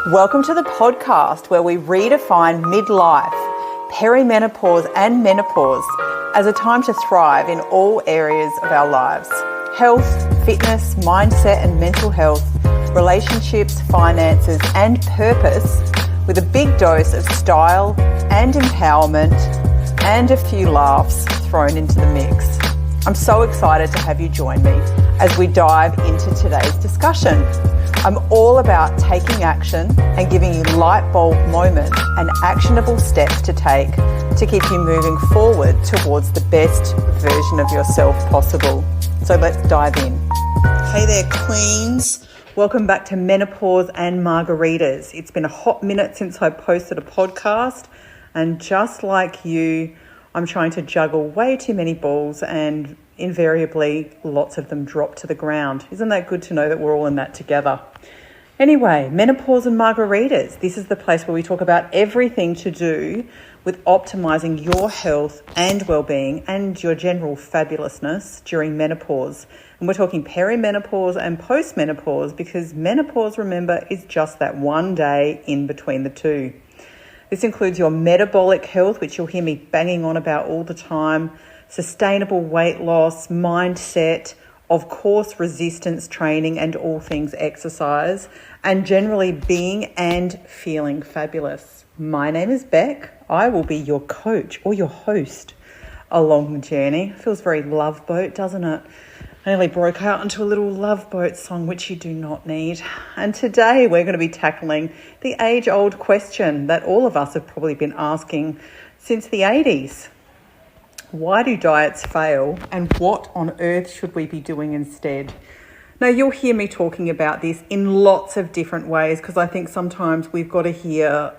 Welcome to the podcast where we redefine midlife, perimenopause and menopause as a time to thrive in all areas of our lives. Health, fitness, mindset and mental health, relationships, finances and purpose, with a big dose of style and empowerment and a few laughs thrown into the mix. I'm so excited to have you join me as we dive into today's discussion. I'm all about taking action and giving you light bulb moments and actionable steps to take to keep you moving forward towards the best version of yourself possible. So let's dive in. Hey there, queens. Welcome back to Menopause and Margaritas. It's been a hot minute since I posted a podcast, and just like you, I'm trying to juggle way too many balls and invariably lots of them drop to the ground. Isn't that good to know that we're all in that together? Anyway, Menopause and Margaritas. This is the place where we talk about everything to do with optimizing your health and well-being and your general fabulousness during menopause. And we're talking perimenopause and postmenopause because menopause, remember, is just that one day in between the two. This includes your metabolic health, which you'll hear me banging on about all the time, sustainable weight loss, mindset, of course, resistance training and all things exercise, and generally being and feeling fabulous. My name is Beck. I will be your coach or your host along the journey. It feels very Love Boat, doesn't it? I nearly broke out into a little Love Boat song, which you do not need. And today we're going to be tackling the age-old question that all of us have probably been asking since the 80s. Why do diets fail, and what on earth should we be doing instead? Now, you'll hear me talking about this in lots of different ways because I think sometimes we've got to hear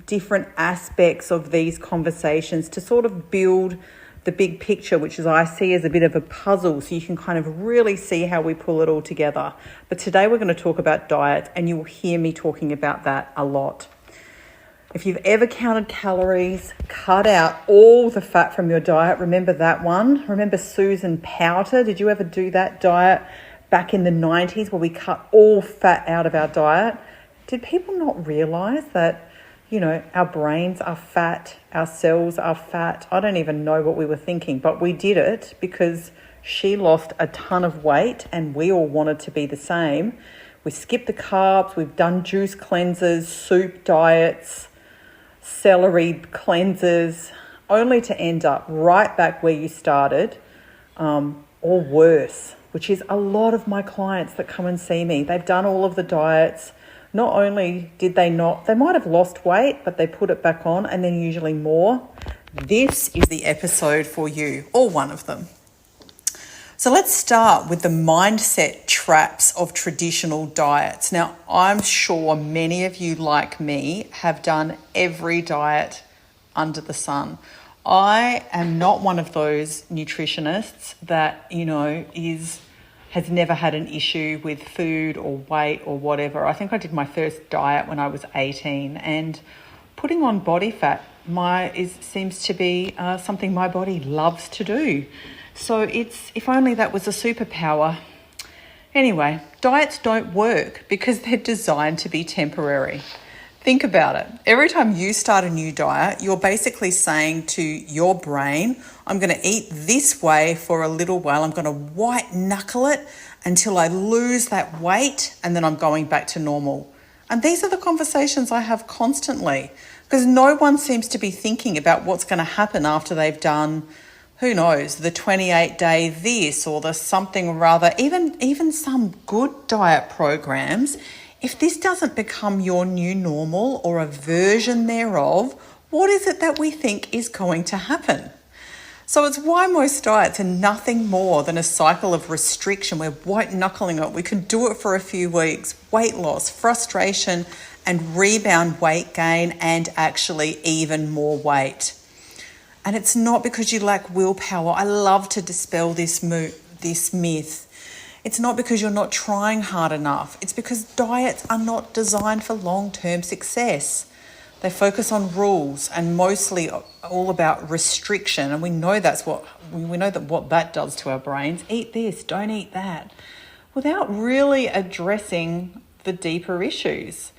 different aspects of these conversations to sort of build the big picture, which is I see as a bit of a puzzle, so you can kind of really see how we pull it all together. But today we're going to talk about diets, and you'll hear me talking about that a lot. If you've ever counted calories, cut out all the fat from your diet. Remember that one? Remember Susan Powter? Did you ever do that diet back in the 90s where we cut all fat out of our diet? Did people not realise that, our brains are fat, our cells are fat? I don't even know what we were thinking, but we did it because she lost a ton of weight and we all wanted to be the same. We skipped the carbs, we've done juice cleanses, soup diets, celery cleanses, only to end up right back where you started, or worse, which is a lot of my clients that come and see me. They've done all of the diets. Not only did they might have lost weight, but they put it back on and then usually more. This is the episode for you, or one of them. So let's start with the mindset traps of traditional diets. Now, I'm sure many of you, like me, have done every diet under the sun. I am not one of those nutritionists that, has never had an issue with food or weight or whatever. I think I did my first diet when I was 18, and putting on body fat seems to be something my body loves to do. So if only that was a superpower. Anyway, diets don't work because they're designed to be temporary. Think about it. Every time you start a new diet, you're basically saying to your brain, I'm going to eat this way for a little while. I'm going to white knuckle it until I lose that weight, and then I'm going back to normal. And these are the conversations I have constantly because no one seems to be thinking about what's going to happen after they've done, who knows, the 28-day this or the something or other, even some good diet programs. If this doesn't become your new normal or a version thereof, what is it that we think is going to happen? So it's why most diets are nothing more than a cycle of restriction. We're white knuckling it. We can do it for a few weeks. Weight loss, frustration, and rebound weight gain, and actually even more weight. And it's not because you lack willpower. I love to dispel this myth. It's not because you're not trying hard enough. It's because diets are not designed for long-term success. They focus on rules and mostly all about restriction. And we know what that does to our brains. Eat this, don't eat that. Without really addressing the deeper issues.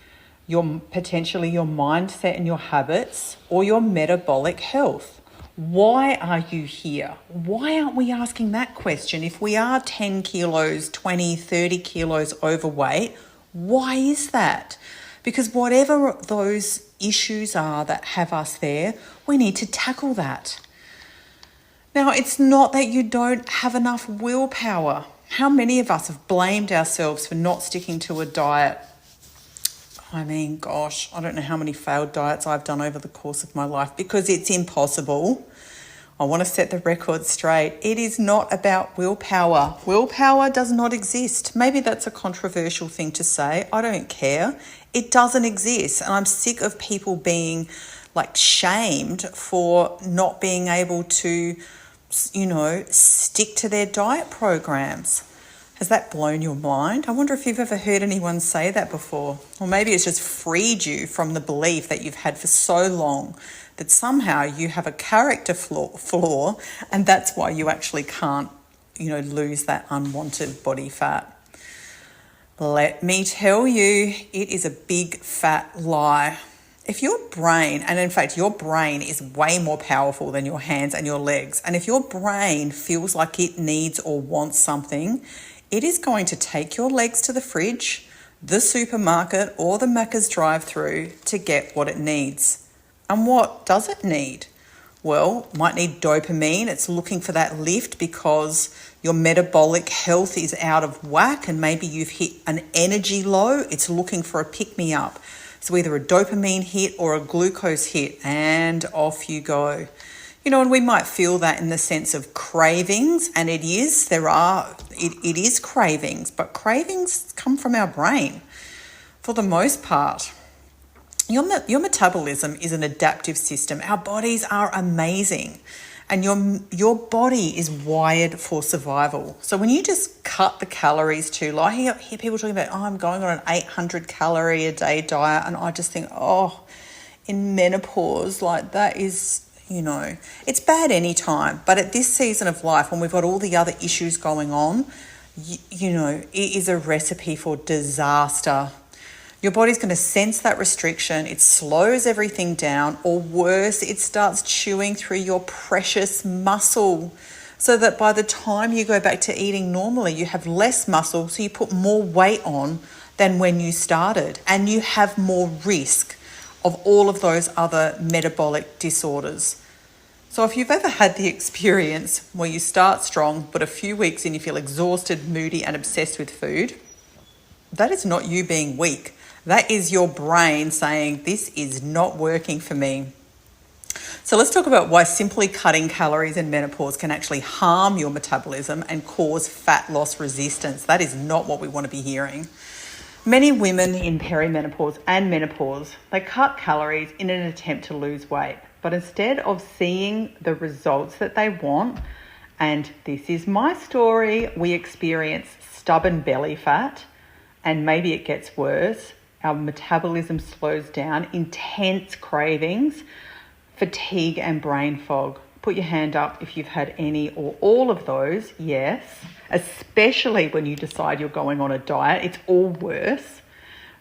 potentially your mindset and your habits, or your metabolic health. Why are you here? Why aren't we asking that question? If we are 10 kilos, 20, 30 kilos overweight, why is that? Because whatever those issues are that have us there, we need to tackle that. Now, it's not that you don't have enough willpower. How many of us have blamed ourselves for not sticking to a diet? I mean, gosh, I don't know how many failed diets I've done over the course of my life because it's impossible. I want to set the record straight. It is not about willpower. Willpower does not exist. Maybe that's a controversial thing to say. I don't care. It doesn't exist. And I'm sick of people being shamed for not being able to, stick to their diet programs. Has that blown your mind? I wonder if you've ever heard anyone say that before. Or maybe it's just freed you from the belief that you've had for so long that somehow you have a character flaw and that's why you actually can't, lose that unwanted body fat. Let me tell you, it is a big fat lie. If your brain, and in fact your brain is way more powerful than your hands and your legs, and if your brain feels like it needs or wants something, it is going to take your legs to the fridge, the supermarket, or the Macca's drive-through to get what it needs. And what does it need? Well, it might need dopamine. It's looking for that lift because your metabolic health is out of whack and maybe you've hit an energy low. It's looking for a pick-me-up. So either a dopamine hit or a glucose hit, and off you go. And we might feel that in the sense of cravings, and it is cravings, but cravings come from our brain for the most part. Your metabolism is an adaptive system. Our bodies are amazing, and your body is wired for survival. So when you just cut the calories too low, I hear people talking about, I'm going on an 800 calorie a day diet, and I just think, in menopause, that is, it's bad any time, but at this season of life, when we've got all the other issues going on, it is a recipe for disaster. Your body's going to sense that restriction. It slows everything down, or worse, it starts chewing through your precious muscle so that by the time you go back to eating normally, you have less muscle, so you put more weight on than when you started, and you have more risk of all of those other metabolic disorders. So if you've ever had the experience where you start strong, but a few weeks in you feel exhausted, moody, and obsessed with food, that is not you being weak. That is your brain saying, this is not working for me. So let's talk about why simply cutting calories in menopause can actually harm your metabolism and cause fat loss resistance. That is not what we want to be hearing. Many women in perimenopause and menopause, they cut calories in an attempt to lose weight. But instead of seeing the results that they want, and this is my story, we experience stubborn belly fat, and maybe it gets worse. Our metabolism slows down, intense cravings, fatigue and brain fog. Put your hand up if you've had any or all of those. Yes, especially when you decide you're going on a diet, it's all worse.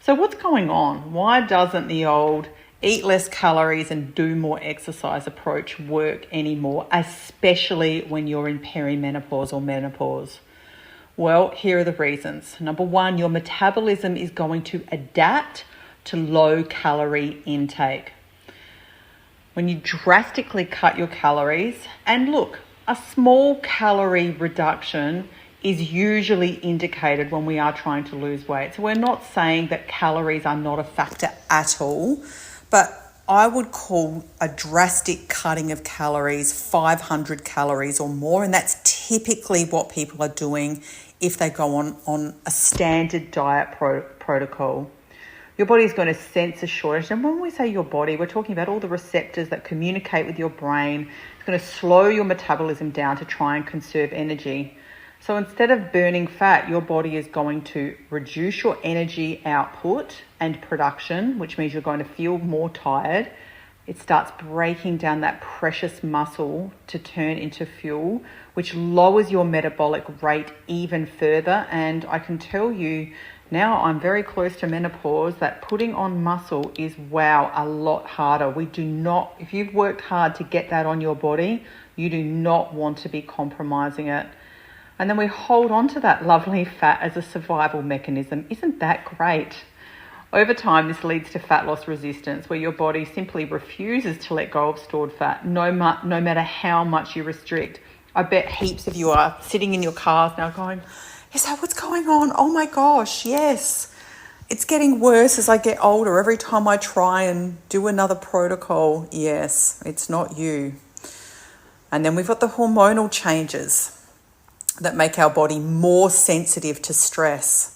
So what's going on? Why doesn't the old eat less calories and do more exercise approach work anymore, especially when you're in perimenopause or menopause? Well, here are the reasons. Number one, your metabolism is going to adapt to low calorie intake. When you drastically cut your calories, and look, a small calorie reduction is usually indicated when we are trying to lose weight. So we're not saying that calories are not a factor at all, but I would call a drastic cutting of calories 500 calories or more, and that's typically what people are doing if they go on a standard diet protocol. Your body is going to sense a shortage. And when we say your body, we're talking about all the receptors that communicate with your brain. It's going to slow your metabolism down to try and conserve energy. So instead of burning fat, your body is going to reduce your energy output and production, which means you're going to feel more tired. It starts breaking down that precious muscle to turn into fuel, which lowers your metabolic rate even further. And I can tell you Now I'm very close to menopause, that putting on muscle is, a lot harder. If you've worked hard to get that on your body, you do not want to be compromising it. And then we hold on to that lovely fat as a survival mechanism. Isn't that great? Over time, this leads to fat loss resistance, where your body simply refuses to let go of stored fat, no matter how much you restrict. I bet heaps of you are sitting in your cars now going, is that what's going on? Oh my gosh, yes. It's getting worse as I get older. Every time I try and do another protocol, yes, it's not you. And then we've got the hormonal changes that make our body more sensitive to stress.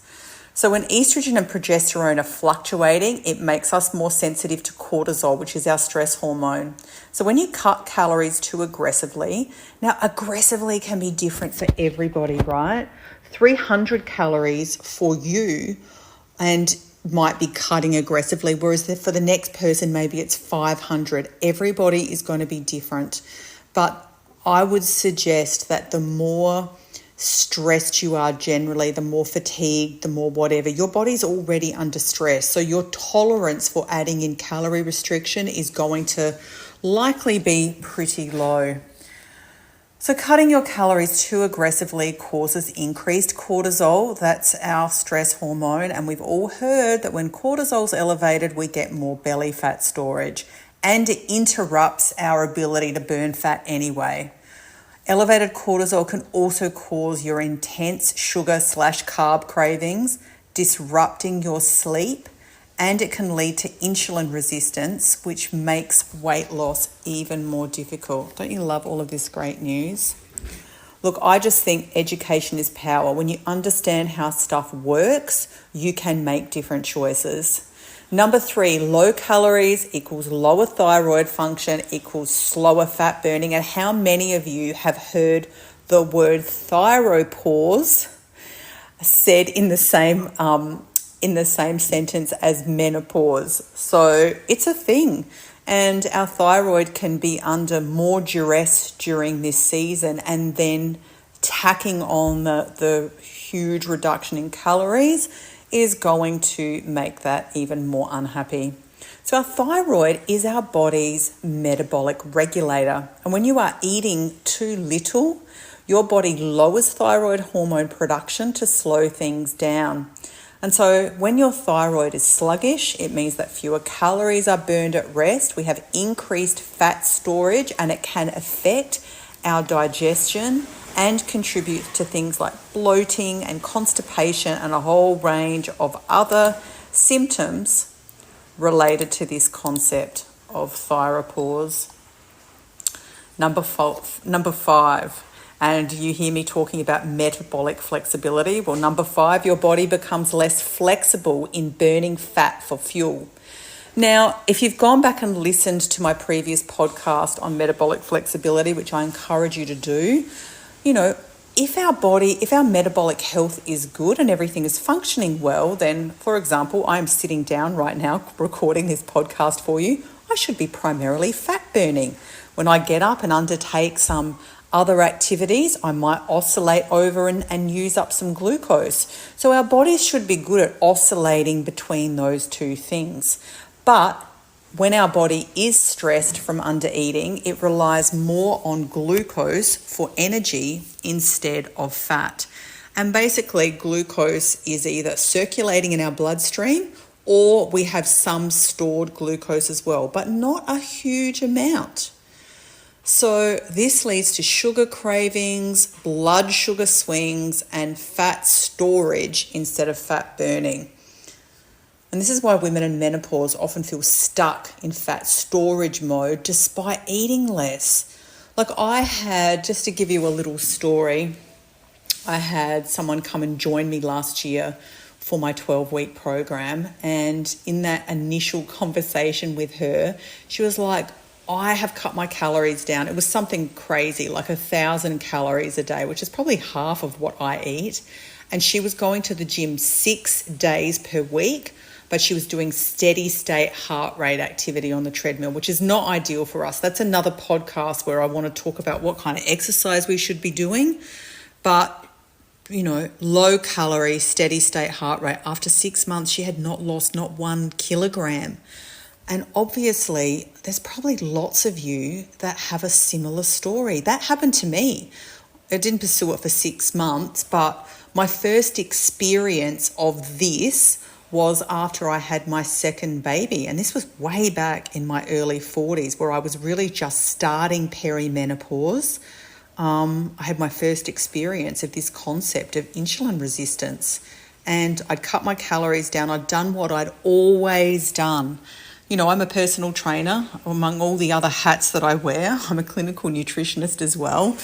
So when estrogen and progesterone are fluctuating, it makes us more sensitive to cortisol, which is our stress hormone. So when you cut calories too aggressively, now aggressively can be different for everybody, right? 300 calories for you and might be cutting aggressively, whereas for the next person, maybe it's 500. Everybody is going to be different. But I would suggest that the more stressed you are generally, the more fatigued, the more whatever, your body's already under stress. So your tolerance for adding in calorie restriction is going to likely be pretty low. So cutting your calories too aggressively causes increased cortisol. That's our stress hormone. And we've all heard that when cortisol's elevated, we get more belly fat storage, and it interrupts our ability to burn fat anyway. Elevated cortisol can also cause your intense sugar/carb cravings, disrupting your sleep, and it can lead to insulin resistance, which makes weight loss even more difficult. Don't you love all of this great news? Look, I just think education is power. When you understand how stuff works, you can make different choices. Number 3, low calories equals lower thyroid function equals slower fat burning. And how many of you have heard the word thyropause said in the same sentence as menopause? So it's a thing. And our thyroid can be under more duress during this season, and then tacking on the huge reduction in calories is going to make that even more unhappy. So our thyroid is our body's metabolic regulator. And when you are eating too little, your body lowers thyroid hormone production to slow things down. And so when your thyroid is sluggish, it means that fewer calories are burned at rest. We have increased fat storage, and it can affect our digestion and contribute to things like bloating and constipation and a whole range of other symptoms related to this concept of thyropause. Number 5, and you hear me talking about metabolic flexibility. Well, number 5, your body becomes less flexible in burning fat for fuel. Now, if you've gone back and listened to my previous podcast on metabolic flexibility, which I encourage you to do, if our metabolic health is good and everything is functioning well, then, for example, I'm sitting down right now recording this podcast for you, I should be primarily fat burning. When I get up and undertake some other activities, I might oscillate over and use up some glucose. So our bodies should be good at oscillating between those two things. But when our body is stressed from undereating, it relies more on glucose for energy instead of fat. And basically, glucose is either circulating in our bloodstream, or we have some stored glucose as well, but not a huge amount. So this leads to sugar cravings, blood sugar swings, and fat storage instead of fat burning. And this is why women in menopause often feel stuck in fat storage mode despite eating less. Like just to give you a little story, I had someone come and join me last year for my 12-week program. And in that initial conversation with her, she was like, I have cut my calories down. It was something crazy, like 1,000 calories a day, which is probably half of what I eat. And she was going to the gym 6 days per week, but she was doing steady state heart rate activity on the treadmill, which is not ideal for us. That's another podcast where I want to talk about what kind of exercise we should be doing. But low calorie, steady state heart rate. After 6 months, she had not lost not 1 kilogram. And obviously, there's probably lots of you that have a similar story. That happened to me. I didn't pursue it for 6 months, but my first experience of this was after I had my second baby. And this was way back in my early 40s, where I was really just starting perimenopause. I had my first experience of this concept of insulin resistance. And I'd cut my calories down. I'd done what I'd always done. I'm a personal trainer among all the other hats that I wear. I'm a clinical nutritionist as well.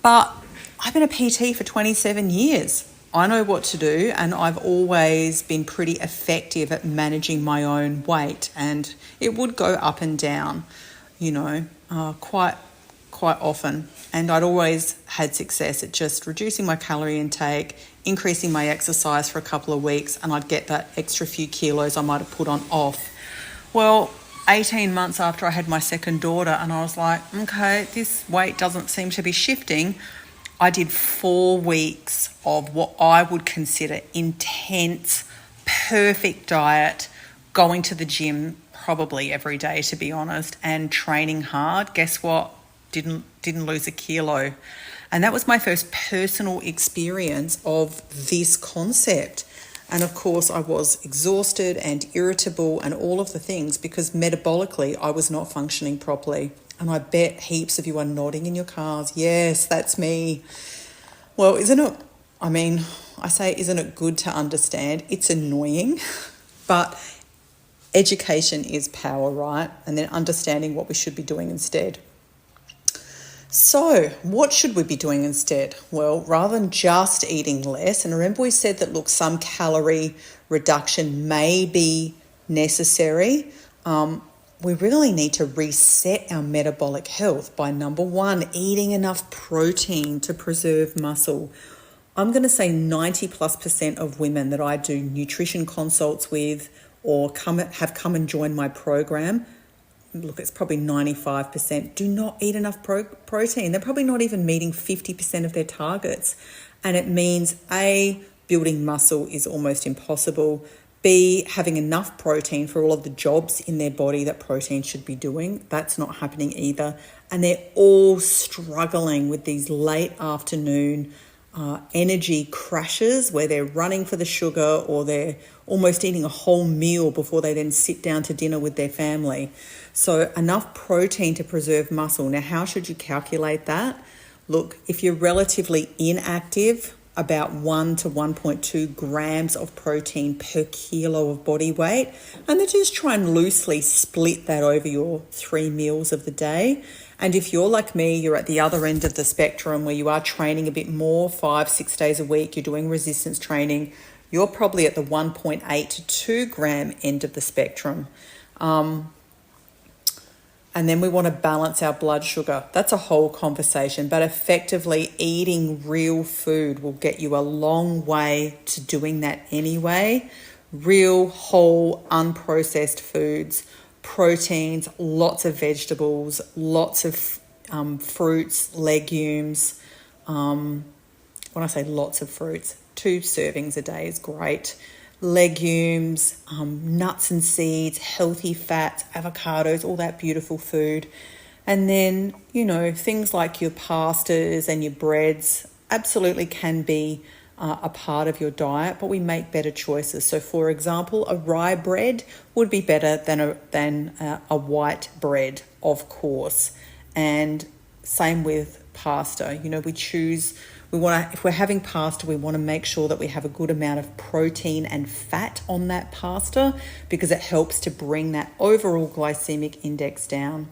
But I've been a PT for 27 years. I know what to do, and I've always been pretty effective at managing my own weight. And it would go up and down, quite often. And I'd always had success at just reducing my calorie intake, increasing my exercise for a couple of weeks, and I'd get that extra few kilos I might have put on off. Well, 18 months after I had my second daughter, and I was like, okay, this weight doesn't seem to be shifting. I did 4 weeks of what I would consider intense, perfect diet, going to the gym probably every day, to be honest, and training hard. Guess what? Didn't lose a kilo. And that was my first personal experience of this concept. And of course, I was exhausted and irritable and all of the things because metabolically I was not functioning properly. And I bet heaps of you are nodding in your cars. Yes, that's me. Well, isn't it good to understand? It's annoying, but education is power, right? And then understanding what we should be doing instead. So what should we be doing instead? Well, rather than just eating less, and remember we said that, look, some calorie reduction may be necessary. We really need to reset our metabolic health by, number one, eating enough protein to preserve muscle. I'm going to say 90+% of women that I do nutrition consults with or have come and joined my program, look, it's probably 95%, do not eat enough protein. They're probably not even meeting 50% of their targets. And it means A, building muscle is almost impossible. B, having enough protein for all of the jobs in their body that protein should be doing. That's not happening either. And they're all struggling with these late afternoon energy crashes where they're running for the sugar or they're almost eating a whole meal before they then sit down to dinner with their family. So enough protein to preserve muscle. Now, how should you calculate that? Look, if you're relatively inactive, about 1 to 1.2 grams of protein per kilo of body weight. And then just try and loosely split that over your 3 meals of the day. And if you're like me, you're at the other end of the spectrum where you are training a bit more, 5-6 days a week, you're doing resistance training, you're probably at the 1.8 to 2 gram end of the spectrum. And then we want to balance our blood sugar. That's a whole conversation, but effectively eating real food will get you a long way to doing that anyway. Real, whole, unprocessed foods, proteins, lots of vegetables, lots of fruits, legumes. When I say lots of fruits, 2 servings a day is great. Legumes, nuts and seeds, healthy fats, avocados, all that beautiful food. And then, things like your pastas and your breads absolutely can be a part of your diet, but we make better choices. So, for example, a rye bread would be better than a white bread, of course. And same with pasta. If we're having pasta, we want to make sure that we have a good amount of protein and fat on that pasta because it helps to bring that overall glycemic index down.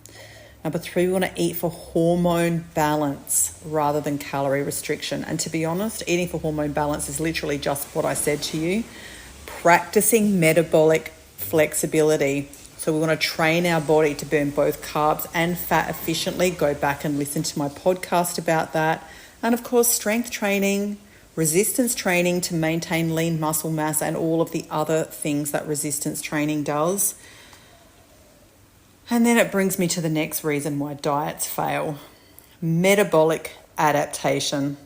Number 3, we want to eat for hormone balance rather than calorie restriction. And to be honest, eating for hormone balance is literally just what I said to you. Practicing metabolic flexibility. So we want to train our body to burn both carbs and fat efficiently. Go back and listen to my podcast about that. And of course, strength training, resistance training to maintain lean muscle mass and all of the other things that resistance training does. And then it brings me to the next reason why diets fail. Metabolic adaptation.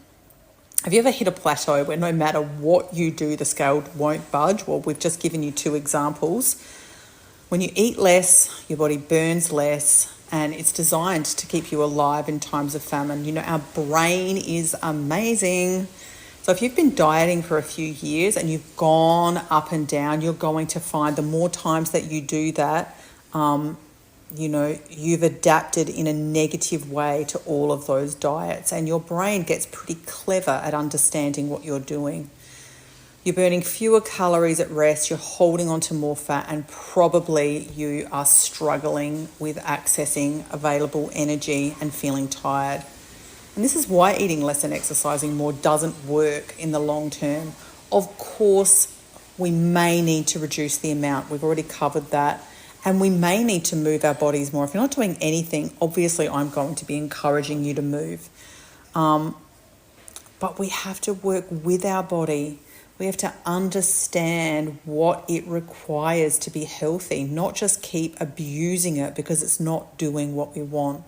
Have you ever hit a plateau where no matter what you do, the scale won't budge? Well, we've just given you 2 examples. When you eat less, your body burns less, and it's designed to keep you alive in times of famine. You know, our brain is amazing. So if you've been dieting for a few years and you've gone up and down, you're going to find the more times that you do that, you've adapted in a negative way to all of those diets, and your brain gets pretty clever at understanding what you're doing. You're burning fewer calories at rest, you're holding on to more fat, and probably you are struggling with accessing available energy and feeling tired. And this is why eating less and exercising more doesn't work in the long term. Of course, we may need to reduce the amount. We've already covered that. And we may need to move our bodies more. If you're not doing anything, obviously I'm going to be encouraging you to move. But we have to work with our body. We have to understand what it requires to be healthy, not just keep abusing it because it's not doing what we want.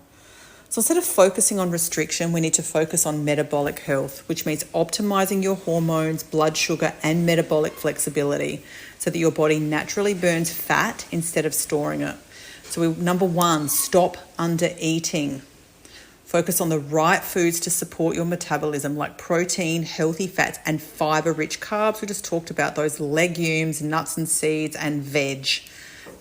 So instead of focusing on restriction, we need to focus on metabolic health, which means optimizing your hormones, blood sugar, and metabolic flexibility so that your body naturally burns fat instead of storing it. So number 1, stop under eating. Focus on the right foods to support your metabolism, like protein, healthy fats, and fiber-rich carbs. We just talked about those: legumes, nuts and seeds, and veg.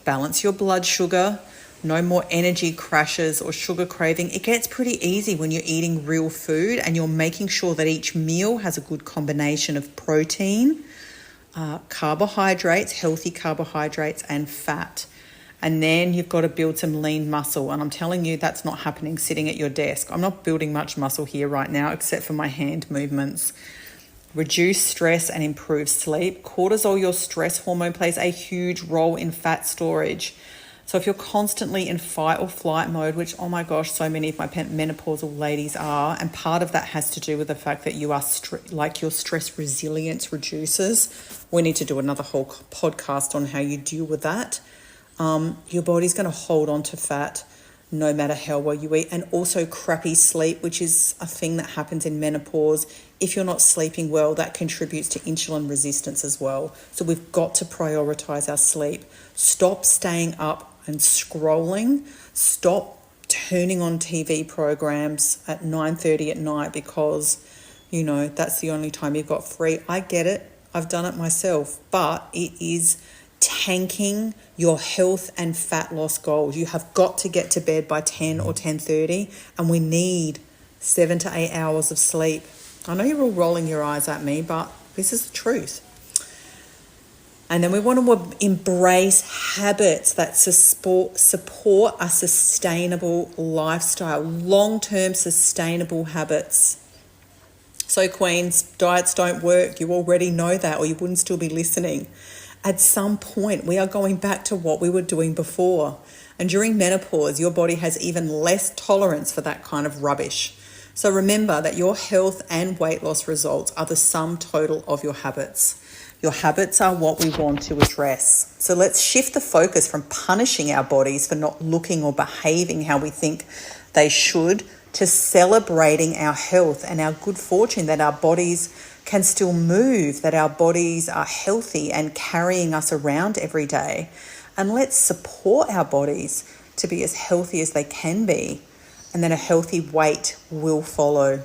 Balance your blood sugar. No more energy crashes or sugar craving. It gets pretty easy when you're eating real food and you're making sure that each meal has a good combination of protein, carbohydrates, healthy carbohydrates, and fat. And then you've got to build some lean muscle. And I'm telling you, that's not happening sitting at your desk. I'm not building much muscle here right now, except for my hand movements. Reduce stress and improve sleep. Cortisol, your stress hormone, plays a huge role in fat storage. So if you're constantly in fight or flight mode, which, oh my gosh, so many of my menopausal ladies are, and part of that has to do with the fact that you are your stress resilience reduces. We need to do another whole podcast on how you deal with that. Your body's going to hold on to fat no matter how well you eat, and also crappy sleep, which is a thing that happens in menopause. If you're not sleeping well, that contributes to insulin resistance as well. So we've got to prioritize our sleep. Stop staying up and scrolling. Stop turning on TV programs at 9:30 at night because, that's the only time you've got free. I get it. I've done it myself, but it is tanking your health and fat loss goals. You have got to get to bed by 10 or 10:30, and we need 7 to 8 hours of sleep. I know you're all rolling your eyes at me, but this is the truth. And then we want to embrace habits that support a sustainable lifestyle, long-term sustainable habits. So queens, diets don't work. You already know that, or you wouldn't still be listening. At some point, we are going back to what we were doing before. And during menopause, your body has even less tolerance for that kind of rubbish. So remember that your health and weight loss results are the sum total of your habits. Your habits are what we want to address. So let's shift the focus from punishing our bodies for not looking or behaving how we think they should to celebrating our health and our good fortune that our bodies can still move, that our bodies are healthy and carrying us around every day. And let's support our bodies to be as healthy as they can be, and then a healthy weight will follow.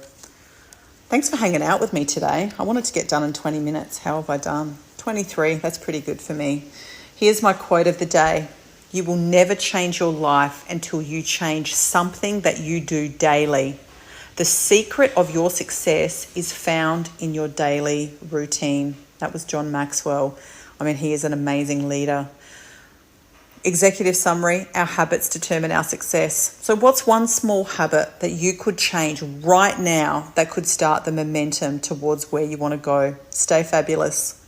Thanks for hanging out with me today. I wanted to get done in 20 minutes. How have I done? 23, that's pretty good for me. Here's my quote of the day. You will never change your life until you change something that you do daily. The secret of your success is found in your daily routine. That was John Maxwell. He is an amazing leader. Executive summary, our habits determine our success. So what's one small habit that you could change right now that could start the momentum towards where you want to go? Stay fabulous.